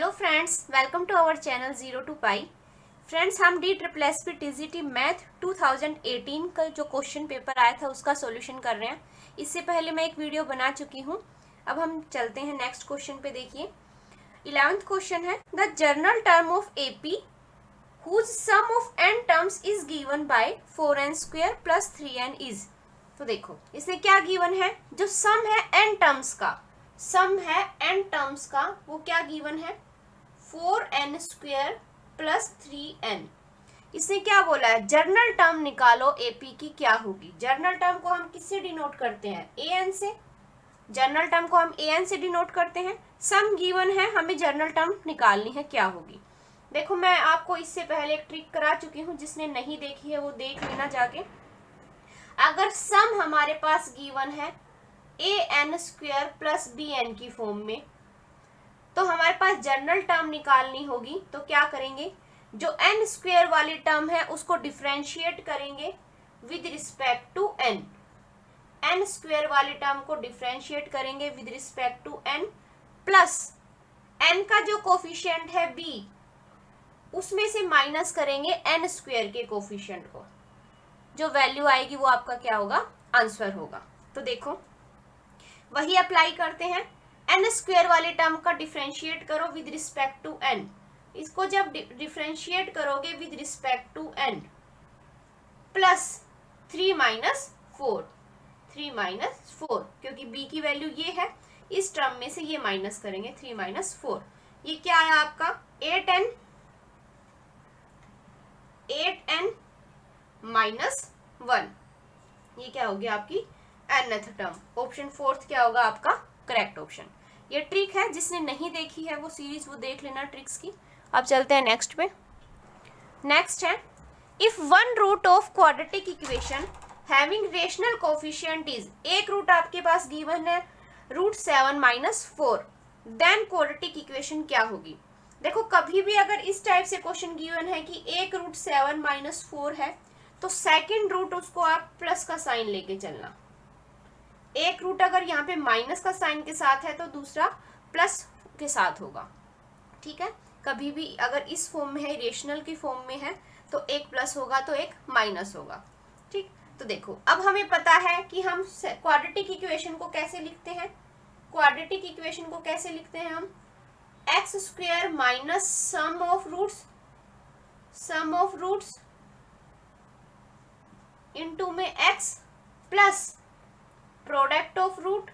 Hello friends, welcome to our channel zero to pi. Friends, हम DSSP TGT math 2018 का जो question paper आया था उसका सॉल्यूशन कर रहे हैं। इससे पहले मैं एक वीडियो बना चुकी हूं। अब हम चलते हैं नेक्स्ट क्वेश्चन पे। देखिए 11th क्वेश्चन है, the general term of AP whose sum of n terms is given by 4n² + 3n is. तो देखो इसमें क्या गिवन है, जो सम है n टर्म्स का, सम है n टर्म्स का, वो क्या गिवन है 4n² + 3n। इसने क्या बोला है, जर्नल टर्म निकालो AP की क्या होगी। जर्नल टर्म को हम किससे डिनोट करते हैं, an से। जर्नल टर्म को हम an से डिनोट करते हैं। सम गिवन है, हमें जर्नल टर्म निकालनी है, क्या होगी। देखो मैं आपको इससे पहले एक ट्रिक करा चुकी हूँ, जिसने नहीं देखी है वो देख लेना जाके। अगर सम हमारे पास गिवन है an² + bn की फॉर्म में, तो हमारे पास जर्नल टर्म निकालनी होगी। तो क्या करेंगे, जो n² वाली टर्म है उसको डिफरेंशिएट करेंगे with respect to n। n² वाली टर्म को डिफरेंशिएट करेंगे with respect to n, plus n का जो कोफिशिएंट है b, उसमें से माइनस करेंगे n² के कोफिशिएंट को। जो वैल्यू आएगी वो आपका क्या होगा, आंसर होगा। तो देखो वही अप्लाई करते हैं। n² वाले टर्म का डिफरेंशिएट करो विद रिस्पेक्ट टू n। इसको जब डिफरेंशिएट करोगे with respect to n, plus 3 - 4, 3 - 4, क्योंकि b की वैल्यू ये है, इस टर्म में से ये माइनस करेंगे 3 - 4। ये क्या है आपका 8n - 1। ये क्या होगी आपकी nth टर्म। ऑप्शन 4 क्या होगा आपका करेक्ट ऑप्शन। ये ट्रिक है, जिसने नहीं देखी है वो सीरीज वो देख लेना ट्रिक्स की। अब चलते हैं नेक्स्ट पे। नेक्स्ट है, if one root of quadratic equation having rational coefficient is, एक रूट आपके पास गिवन है √7 - 4, देन क्वाड्रेटिक इक्वेशन क्या होगी। देखो कभी भी अगर इस टाइप से क्वेश्चन गिवन है कि एक √7 - 4 है, तो सेकेंड रूट उसको आप प्लस का साइन लेके चलना। एक रूट अगर यहाँ पे माइनस का साइन के साथ है तो दूसरा प्लस के साथ होगा, ठीक है। कभी भी अगर इस फॉर्म में है, रेशनल की फॉर्म में है, तो एक प्लस होगा तो एक माइनस होगा, ठीक। तो देखो अब हमें पता है कि हम क्वाड्रेटिक इक्वेशन को कैसे लिखते हैं। क्वाड्रेटिक इक्वेशन को कैसे लिखते हैं हम, x² - sum of roots into में x plus product of root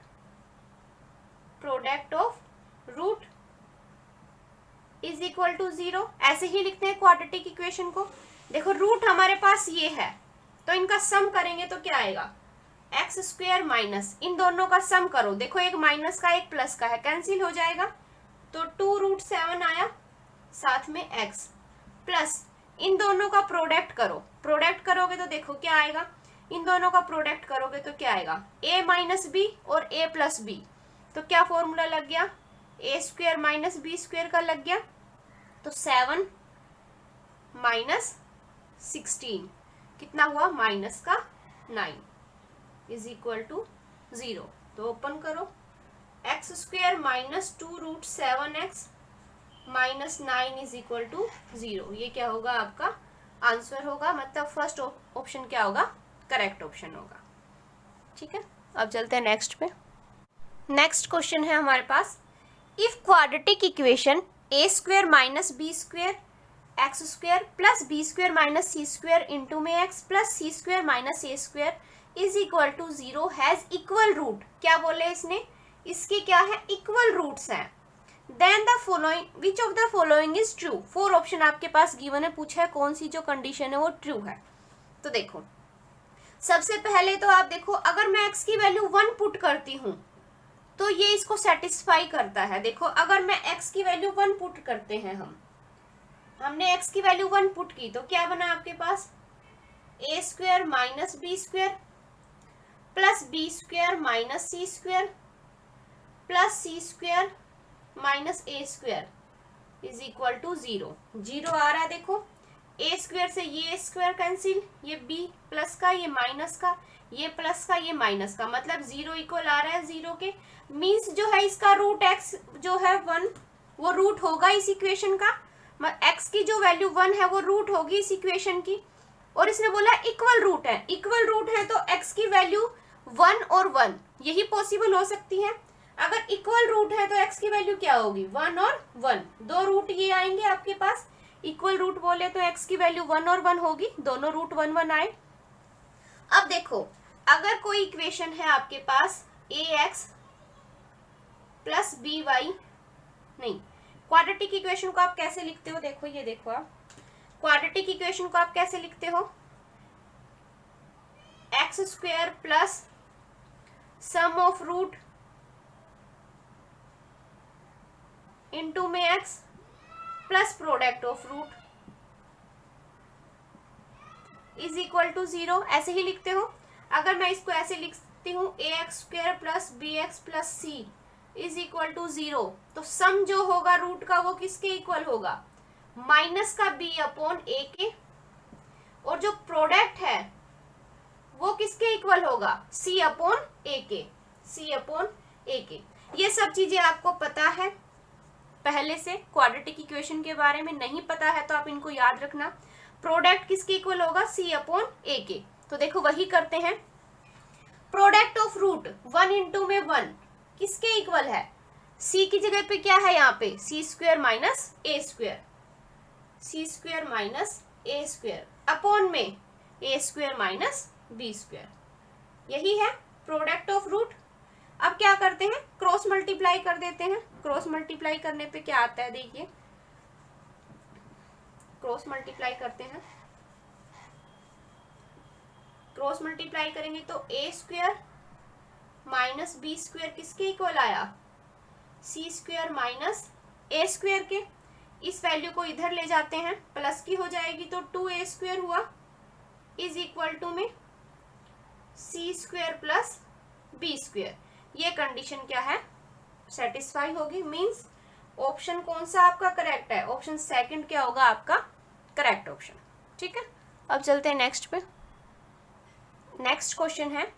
is equal to 0। ऐसे ही लिखते हैं क्वाड्रेटिक इक्वेशन को। देखो रूट हमारे पास ये है, तो इनका सम करेंगे तो क्या आएगा, x² - इन दोनों का सम करो। देखो एक माइनस का एक प्लस का है, कैंसिल हो जाएगा, तो 2√7 आया, साथ में x, प्लस इन दोनों का प्रोडक्ट करो। प्रोडक्ट करोगे तो देखो क्या आएगा, इन दोनों का प्रोडक्ट करोगे तो क्या आएगा, a - b और a + b। तो क्या फॉर्मूला लग गया, a² - b² का लग गया। तो 7 - 16 कितना हुआ, -9 इज इक्वल टू 0। तो ओपन करो, x² - 2√7x - 9 is equal to 0। ये क्या होगा आपका आंसर होगा, मतलब फर्स्ट ऑप्शन क्या होगा, करेक्ट ऑप्शन होगा, ठीक है। अब चलते हैं नेक्स्ट पे। नेक्स्ट क्वेश्चन है हमारे पास, if quadratic equation a² - b² x² + b² - c² into में x plus c² - a² is equal to 0 has equal root. क्या बोले इसने, इसके क्या है, इक्वल रूट्स हैं। Then the following which of the following is true. 4 option आपके पास गिवन है, पूछा है कौन सी जो कंडीशन है वो ट्रू है। तो देखो सबसे पहले तो आप देखो, अगर मैं x की वैल्यू 1 पुट करती हूं तो ये इसको सेटिस्फाई करता है। देखो अगर मैं x की वैल्यू 1 पुट करते हैं, हमने x की वैल्यू 1 पुट की, तो क्या बना आपके पास, a² - b² plus b² - c² plus c² - a² is equal to 0। 0 आ रहा है, देखो a² से ये स्क्वायर कैंसिल, ये b प्लस का, ये माइनस का, ये प्लस का, ये माइनस का, मतलब 0 इक्वल आ रहा है 0 के। मीन्स जो है इसका रूट x जो है 1 वो रूट होगा इस इक्वेशन का, x की जो वैल्यू 1 है वो रूट होगी इस इक्वेशन की। और इसने बोला इक्वल रूट है, इक्वल रूट है तो x की वैल्यू 1 और 1 यही पॉसिबल हो सकती है। अगर इक्वल रूट है तो x की वैल्यू क्या होगी, 1 और 1, दो रूट ये आएंगे आपके पास। इक्वल रूट बोले तो x की वैल्यू 1 और 1 होगी, दोनों रूट 1 1 आए। अब देखो, अगर कोई इक्वेशन है आपके पास ax प्लस by, नहीं, क्वाड्रेटिक इक्वेशन को आप कैसे लिखते हो, देखो ये देखो, आप क्वाड्रेटिक इक्वेशन को आप कैसे लिखते हो, x square plus sum of root into में x plus product of root is equal to 0, ऐसे ही लिखते हो। अगर मैं इसको ऐसे लिखती हूँ ax square plus bx plus c is equal to 0, तो सम जो होगा रूट का वो किसके इक्वल होगा, माइनस का b अपॉन a के, और जो प्रोडक्ट है वो किसके इक्वल होगा, c अपॉन a के, c अपॉन a के। ये सब चीजें आपको पता है पहले से, क्वाड्रेटिक इक्वेशन के बारे में नहीं पता है तो आप इनको याद रखना। प्रोडक्ट किसके इक्वल होगा, c अपॉन a के। तो देखो वही करते हैं, प्रोडक्ट ऑफ रूट 1 इंटू में 1 किसके इक्वल है, c की जगह पे क्या है यहाँ पे, c square minus a square, c square minus a square upon में a square minus b square, यही है प्रोडक्ट ऑफ रूट। अब क्या करते हैं, क्रॉस मल्टीप्लाई कर देते हैं। क्रॉस मल्टीप्लाई करने पे क्या आता है, देखिए क्रॉस मल्टीप्लाई करते हैं, क्रॉस मल्टीप्लाई करेंगे तो a square minus b square किसके इक्वल आया, c square minus a square के। इस वैल्यू को इधर ले जाते हैं, प्लस की हो जाएगी तो 2a स्क्वायर हुआ इज इक्वल टू में c square plus b square. ये कंडीशन क्या है, सेटिस्फाई होगी, मींस ऑप्शन कौन सा आपका करेक्ट है, ऑप्शन सेकंड क्या होगा आपका करेक्ट ऑप्शन। ठीक है, अब चलते हैं नेक्स्ट पे। नेक्स्ट क्वेश्चन है,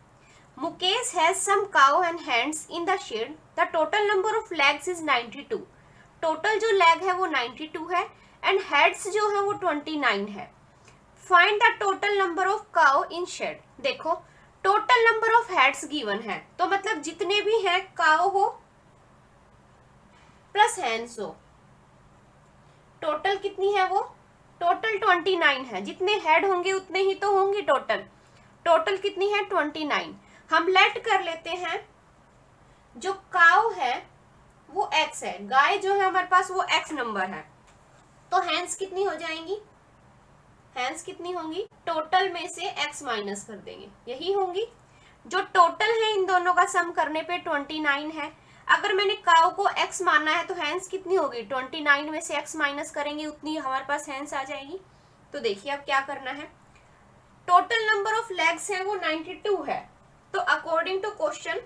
Mukesh has some cow and hens in the shed, the total number of legs is 92, total जो लेग है वो 92 है एंड हेड्स जो है वो 29 है। Find the total number of cow in shed. देखो total number of heads given है, तो मतलब जितने भी हैं काउ हो प्लस हैंड्स हो, टोटल कितनी है वो, टोटल 29 है, जितने हेड होंगे उतने ही तो होंगी टोटल, टोटल कितनी है 29। हम लेट कर लेते हैं जो काउ है वो x है, गाय जो है हमारे पास वो x नंबर है, तो हैंड्स कितनी हो जाएंगी, हैंड्स कितनी होंगी, टोटल में से x माइनस कर देंगे, यही होंगी। जो टोटल है इन दोनों का सम करने पे 29 है, अगर मैंने काउ को x माना है तो हैंड्स कितनी होगी, 29 में से x माइनस करेंगे उतनी हमारे पास हैंड्स आ जाएगी। तो देखिए अब क्या करना है, टोटल नंबर ऑफ लेग्स है वो 92 है, तो according to question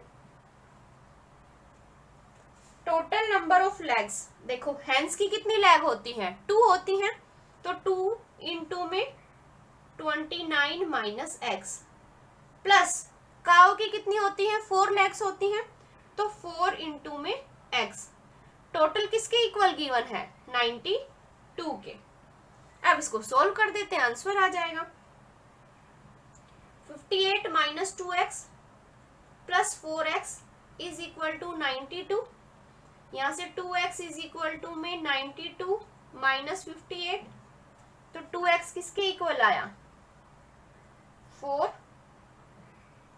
total number of legs, देखो हैंड्स की कितनी लेग होती है, 2 होती हैं, तो 2 इंटू में 29 माइनस एक्स, प्लस काउ की कितनी होती है, 4 लेग्स होती हैं, तो 4 इंटू में एक्स, टोटल किसके इक्वल गिवन है 92 के। अब इसको सोल्व कर देते हैं, आंसर आ जाएगा 58 minus 2x plus 4x is equal to 92, यहाँ से 2x इज इक्वल टू में 92 माइनस 58, तो 2x किसके इक्वल आया 4,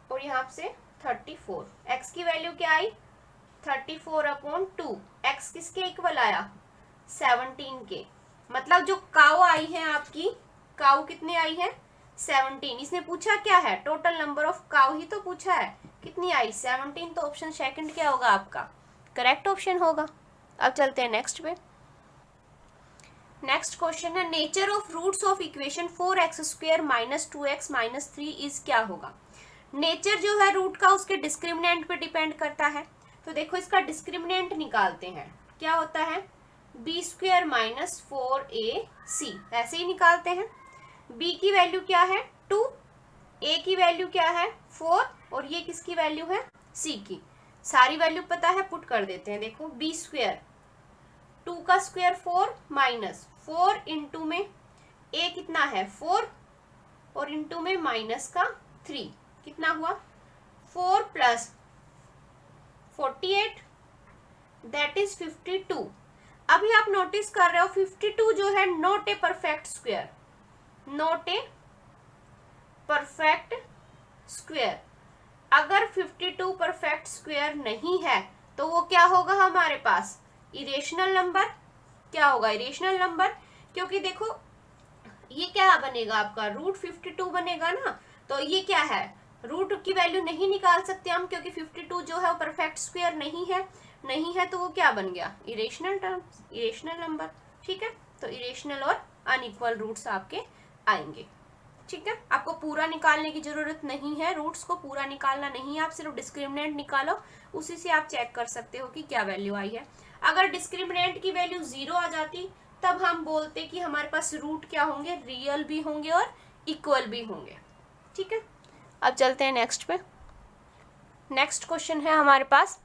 और यहाँ से 34, x की वैल्यू क्या आई 34 अपॉन 2, x किसके इक्वल आया 17 के। मतलब जो काउ आई है आपकी, काउ कितने आई है 17, इसने पूछा क्या है, टोटल नंबर ऑफ काउ ही तो पूछा है, कितनी आई 17, तो ऑप्शन सेकंड क्या होगा आपका करेक्ट ऑप्शन होगा। अब चलते हैं नेक्स्ट पे। नेक्स्ट क्वेश्चन है, nature of roots of equation 4x square minus 2x minus 3 is क्या होगा। नेचर जो है रूट का उसके डिस्क्रिमिनेंट पे डिपेंड करता है, तो देखो इसका डिस्क्रिमिनेंट निकालते हैं, क्या होता है b स्क्वायर माइनस 4ac, ऐसे ही निकालते हैं। b की वैल्यू क्या है 2, a की वैल्यू क्या है 4, और ये किसकी वैल्यू है c की, सारी वैल्यू पता है पुट कर देते हैं। देखो b स्क्वायर 2 का स्क्वायर 4 माइनस 4 इंटू में a कितना है 4 और इंटू में माइनस का 3 कितना हुआ 4 प्लस 48 दैट इज 52। अभी आप नोटिस कर रहे हो 52 जो है not a perfect square, not a perfect square. अगर 52 परफेक्ट स्क्वायर नहीं है तो वो क्या होगा हमारे पास इरेशनल नंबर। क्या होगा इरेशनल नंबर, क्योंकि देखो ये क्या बनेगा आपका रूट 52 बनेगा ना, तो ये क्या है रूट की वैल्यू नहीं निकाल सकते हम, क्योंकि 52 जो है वो परफेक्ट स्क्वायर नहीं है तो वो क्या बन गया इरेशनल टर्म, इरेशनल नंबर। ठीक है, तो इरेशनल और अनइक्वल रूट्स आपके आएंगे। ठीक है, आपको पूरा निकालने की जरूरत नहीं है, रूट्स को पूरा निकालना नहीं है, आप सिर्फ डिस्क्रिमिनेंट निकालो, उसी से आप चेक कर सकते हो कि क्या वैल्यू आई है। अगर डिस्क्रिमिनेंट की वैल्यू 0 आ जाती तब हम बोलते कि हमारे पास रूट क्या होंगे, रियल भी होंगे और इक्वल भी होंगे। ठीक है, अब चलते हैं नेक्स्ट पे। नेक्स्ट क्वेश्चन है हमारे पास,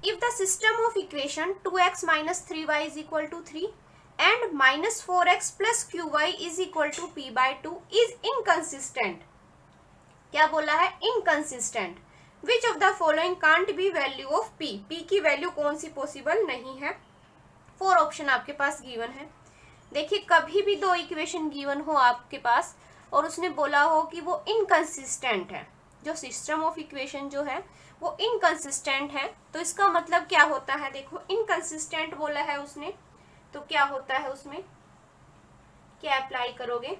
if the system of equation 2x minus 3y is equal to 3 and minus 4x plus qy is equal to p/2 is inconsistent. क्या बोला है inconsistent. Which of the following can't be value of p, p की value कौन सी possible नहीं है। 4 option आपके पास गिवन है। देखिए कभी भी दो इक्वेशन गिवन हो आपके पास और उसने बोला हो कि वो इनकंसिस्टेंट है, जो सिस्टम ऑफ इक्वेशन जो है वो इनकंसिस्टेंट है, तो इसका मतलब क्या होता है। देखो इनकंसिस्टेंट बोला है उसने, तो क्या होता है उसमें क्या अप्लाई करोगे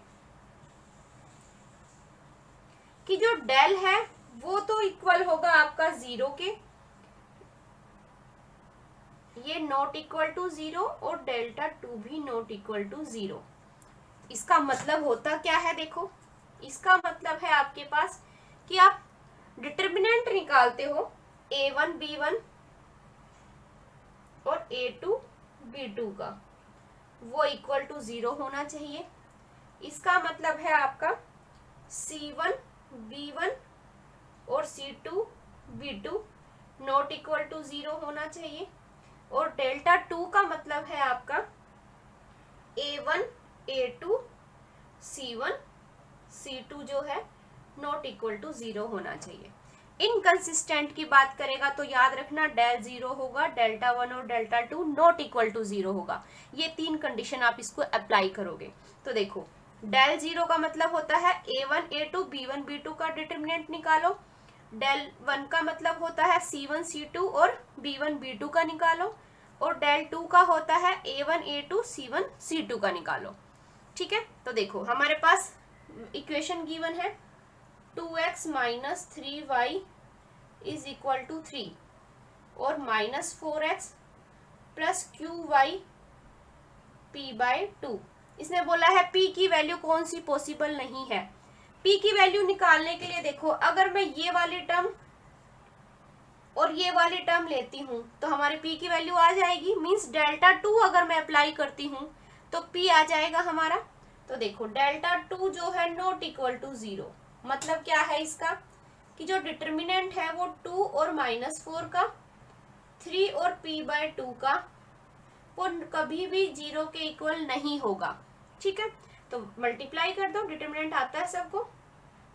कि जो डेल है वो तो इक्वल होगा आपका 0 के, ये नॉट इक्वल टू 0 और डेल्टा 2 भी नॉट इक्वल टू 0। इसका मतलब होता क्या है, देखो इसका मतलब है आपके पास कि आप डिटर्मिनेंट निकालते हो a1 b1 और a2 b2 का, वो इक्वल टू 0 होना चाहिए। इसका मतलब है आपका c1 b1 और c2 b2 not equal to 0 होना चाहिए, और डेल्टा 2 का मतलब है आपका a1 a2 c1 c2 जो है नॉट इक्वल टू 0 होना चाहिए। इनकंसिस्टेंट की बात करेगा तो याद रखना डेल 0 होगा, डेल्टा 1 और डेल्टा 2 नॉट इक्वल टू 0 होगा। ये 3 कंडीशन आप इसको अप्लाई करोगे। तो देखो डेल 0 का मतलब होता है a1 a2 b1 b2 का डिटरमिनेंट निकालो, डेल 1 का मतलब होता है c1 c2 और b1 b2 का निकालो, और डेल 2 का होता है a1 a2 c1 c2 का निकालो। ठीक है, तो देखो हमारे पास इक्वेशन गिवन है 2x minus 3y is equal to 3 और minus 4x plus qy p/2। इसने बोला है p की वैल्यू कौन सी पॉसिबल नहीं है। p की वैल्यू निकालने के लिए देखो अगर मैं ये वाली टर्म और ये वाली टर्म लेती हूँ तो हमारे p की वैल्यू आ जाएगी, मींस डेल्टा 2 अगर मैं अप्लाई करती हूँ तो p आ जाएगा हमारा। तो देखो डेल्टा 2 जो है नॉट इक्वल टू 0, मतलब क्या है इसका कि जो डिटर्मिनेंट है वो 2 और माइनस 4 का, 3 और p/2 का, वो कभी भी 0 के इक्वल नहीं होगा। ठीक है, तो मल्टीप्लाई कर दो, डिटर्मिनेंट आता है सबको,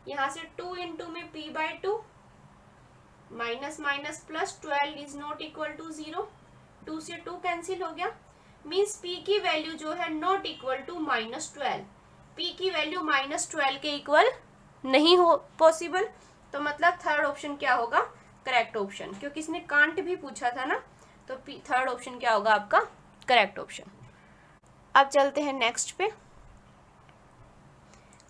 यहाँ से 2 इंटू में p/2 minus minus plus 12 is not equal to 0, 2 से 2 कैंसिल हो गया, मीन्स p की वैल्यू जो है नॉट इक्वल टू -12। p की वैल्यू -12 के इक्वल नहीं हो पॉसिबल, तो मतलब थर्ड ऑप्शन क्या होगा करेक्ट ऑप्शन, क्योंकि इसने कांट भी पूछा था ना, तो थर्ड ऑप्शन क्या होगा आपका करेक्ट ऑप्शन। अब चलते हैं नेक्स्ट पे।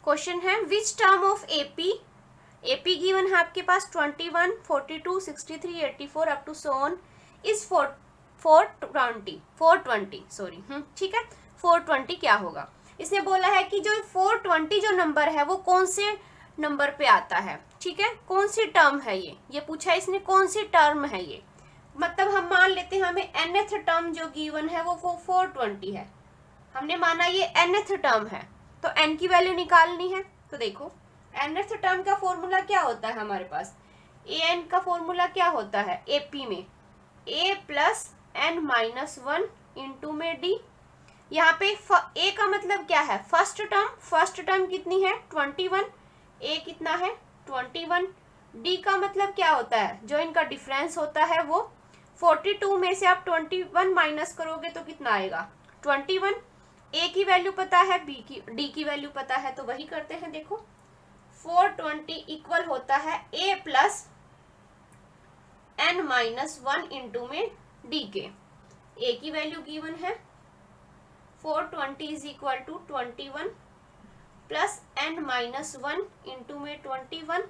क्वेश्चन है which term of AP given है आपके पास 21 42 63 84 up to so on is 420 sorry ठीक है 420 क्या होगा। इसने बोला है कि जो 420 जो नंबर है वो कौन से नंबर पे आता है। ठीक है, कौन सी टर्म है ये पूछा है इसने, कौन सी टर्म है ये, मतलब हम मान लेते हैं हमें nth टर्म जो गिवन है वो 420 है, हमने माना ये nth टर्म है, तो n की वैल्यू निकालनी है। तो देखो nth टर्म का फॉर्मूला क्या होता है हमारे पास, an का फॉर्मूला क्या होता है एपी में, a plus n minus 1 into में डी। यहाँ पे ए का मतलब क्या है, फर्स्ट टर्म कितनी है 21, ए कितना है 21। डी का मतलब क्या होता है, जो इनका डिफरेंस होता है वो 42 में से आप 21 माइनस करोगे तो कितना आएगा 21। ए की वैल्यू पता है, डी की वैल्यू पता है, तो वही करते हैं। देखो 420 इक्वल होता है a plus n minus 1 into में डी के। ए की वैल्यू गिवन है 420 is equal to 21 plus n minus 1 into में 21।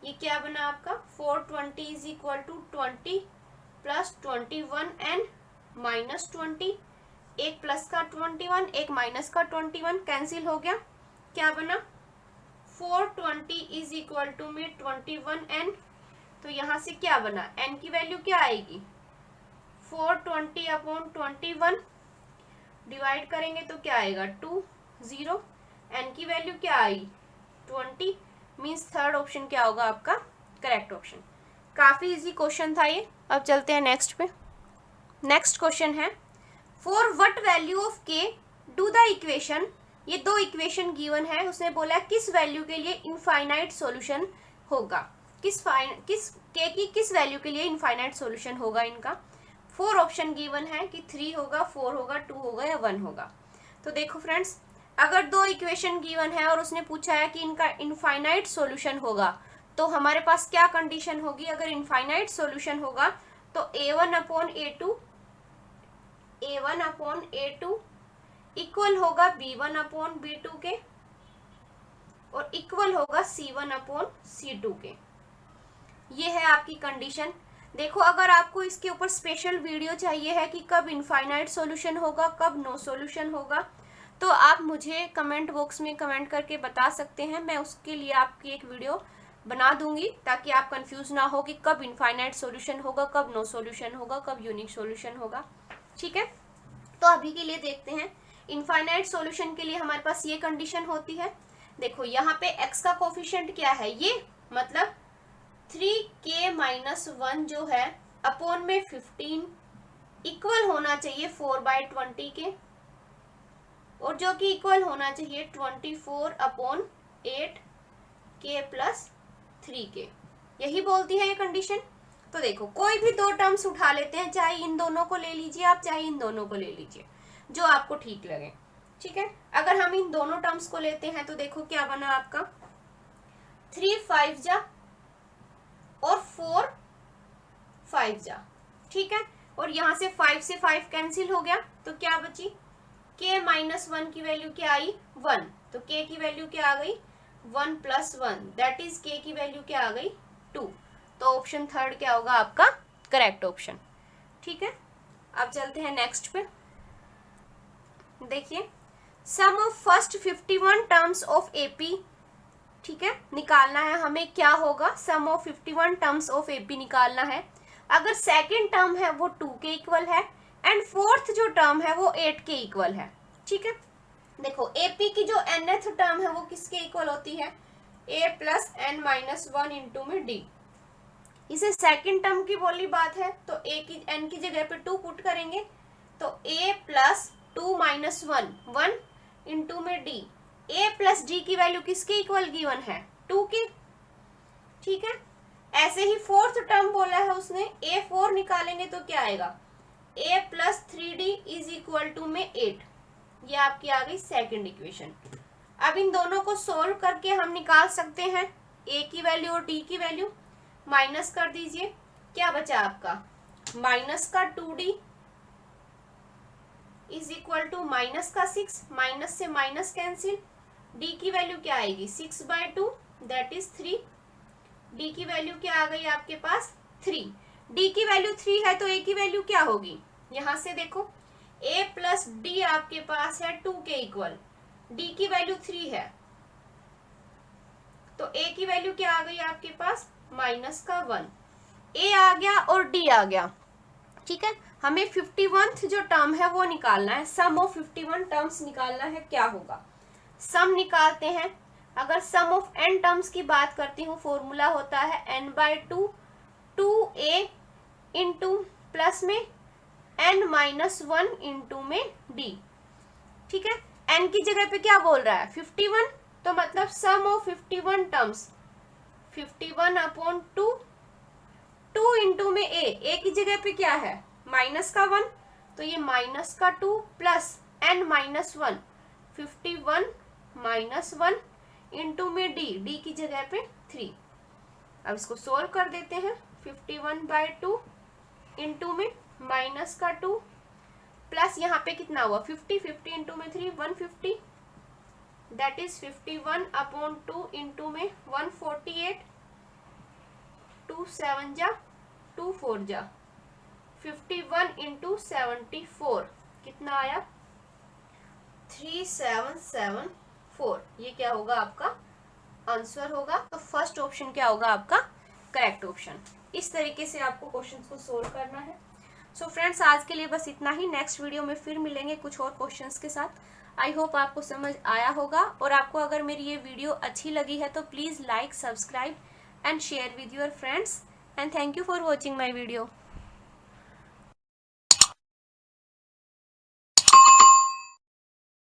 ये क्या बना आपका 420 is equal to 20 plus 21n minus 20। एक प्लस का 21 एक माइनस का 21 कैंसिल हो गया। क्या बना 420 इज इक्वल टू में 21n। तो यहाँ से क्या बना, n की वैल्यू क्या आएगी 420 अपॉन 21 डिवाइड करेंगे तो क्या आएगा 20। n की वैल्यू क्या आई 20, मीन्स थर्ड ऑप्शन क्या होगा आपका करेक्ट ऑप्शन। काफी इजी क्वेश्चन था ये। अब चलते हैं नेक्स्ट पे। नेक्स्ट क्वेश्चन है फॉर व्हाट वैल्यू ऑफ के डू द इक्वेशन। ये दो इक्वेशन गिवन है, उसने बोला किस वैल्यू के लिए इनफाइनाइट सॉल्यूशन होगा, के की किस वैल्यू के लिए इनफाइनाइट सॉल्यूशन होगा इनका। 4 ऑप्शन गिवन है कि 3 होगा, 4 होगा, 2 होगा या 1 होगा। तो देखो फ्रेंड्स, अगर दो इक्वेशन गिवन है और उसने पूछा है कि इनका इनफाइनाइट सॉल्यूशन होगा, तो हमारे पास क्या कंडीशन होगी। अगर इनफाइनाइट सॉल्यूशन होगा तो a1 अपॉन a2 इक्वल होगा b1 अपॉन b2 के और इक्वल होगा c1 अपॉन c2 के। ये है आपकी कंडीशन। देखो, अगर आपको इसके ऊपर स्पेशल वीडियो चाहिए है कि कब इनफाइनाइट सॉल्यूशन होगा, कब नो सॉल्यूशन होगा, तो आप मुझे कमेंट बॉक्स में कमेंट करके बता सकते हैं। मैं उसके लिए आपकी एक वीडियो बना दूंगी ताकि आप कंफ्यूज ना हो कि कब इनफाइनाइट सॉल्यूशन होगा, कब नो सॉल्यूशन होगा, कब यूनिक सॉल्यूशन होगा। ठीक है, तो अभी के लिए देखते हैं। इनफाइनाइट सॉल्यूशन के लिए हमारे पास ये कंडीशन होती है। देखो यहाँ पे x का कोफिशिएंट क्या है, ये मतलब 3k माइनस 1 जो है अपॉन में 15 इक्वल होना चाहिए 4/20 के, और जो कि इक्वल होना चाहिए 24 अपॉन 8k प्लस 3k। यही बोलती है ये कंडीशन। तो देखो, कोई भी दो टर्म्स उठा लेते हैं, चाहे इन दोनों को ले लीजिए आप, चाहे इन दोनों को ले लीजिए, जो आपको ठीक लगे। ठीक है, अगर हम इन दोनों टर्म्स को लेते हैं तो देखो क्या बना आपका 3 5 जा और 4 5 जा। ठीक है, और यहाँ से 5 से 5 कैंसिल हो गया, तो क्या बची k माइनस 1 की वैल्यू क्या आई 1, तो k की वैल्यू क्या आ गई 1 प्लस 1, दैट इज k की वैल्यू क्या आ गई 2। तो ऑप्शन थर्ड क्या होगा आपका करेक्ट ऑप्शन। ठीक है, अब चलते हैं नेक्स्ट पे। देखिए, sum of first 51 terms of AP. ठीक है, निकालना है हमें क्या होगा, sum of 51 terms of AP निकालना है। अगर सेकेंड टर्म है वो 2 के इक्वल है एंड फोर्थ जो टर्म है वो 8 के इक्वल है। ठीक है, देखो एपी की जो nth टर्म है वो किसके इक्वल होती है a plus n minus 1 into में d। इसे सेकेंड टर्म की बोली बात है, तो a की n की जगह पे 2 पुट करेंगे, तो a प्लस 2 माइनस 1 इंटू में d। a प्लस d की वैल्यू किसके इक्वल गिवन है 2 के। ठीक है, ऐसे ही फोर्थ टर्म बोला है उसने, a4 निकालेंगे तो क्या आएगा a plus 3d is equal to में 8। ये आपकी आ गई सेकेंड इक्वेशन। अब इन दोनों को सोल्व करके हम निकाल सकते हैं a की वैल्यू और d की वैल्यू। माइनस कर दीजिए, क्या बचा आपका माइनस का 2d is equal to minus का 6, माइनस से माइनस कैंसिल, d की वैल्यू क्या आएगी 6/2 दैट इज 3। d की वैल्यू क्या आ गई आपके पास 3। d की वैल्यू 3 है तो a की वैल्यू क्या होगी, यहां से देखो a प्लस d आपके पास है 2 के इक्वल, d की वैल्यू 3 है, तो a की वैल्यू क्या आ गई आपके पास माइनस का 1। a आ गया और d आ गया। ठीक है, हमें 51th जो टर्म है वो निकालना है, सम ऑफ 51 टर्म्स निकालना है। क्या होगा, सम निकालते हैं। अगर सम ऑफ n टर्म्स की बात करती हूँ, फॉर्मूला होता है n/2 2a इंटू प्लस में n-1 इंटू में d। ठीक है, n की जगह पे क्या बोल रहा है 51, तो मतलब सम ऑफ 51 टर्म्स 51/2, 2 इंटू में a की जगह पे क्या है माइनस का 1, तो ये माइनस का 2 प्लस n-1 51-1 इंटू में d की जगह पे 3। अब इसको सोल्व कर देते हैं। 51/2 इंटू में माइनस का 2 प्लस यहाँ पे कितना हुआ 50 इंटू में 3 150, दैट इज 51/2 इंटू में 148, 2 7 जा 2 4 जा 51 इंटू 74 कितना आया 3774। ये क्या होगा आपका आंसर होगा। तो फर्स्ट ऑप्शन क्या होगा आपका करेक्ट ऑप्शन। इस तरीके से आपको क्वेश्चंस को सोल्व करना है। सो फ्रेंड्स आज के लिए बस इतना ही। नेक्स्ट वीडियो में फिर मिलेंगे कुछ और क्वेश्चंस के साथ। आई होप आपको समझ आया होगा, और आपको अगर मेरी ये वीडियो अच्छी लगी है तो please like, subscribe and share with your friends, and thank you for watching my video.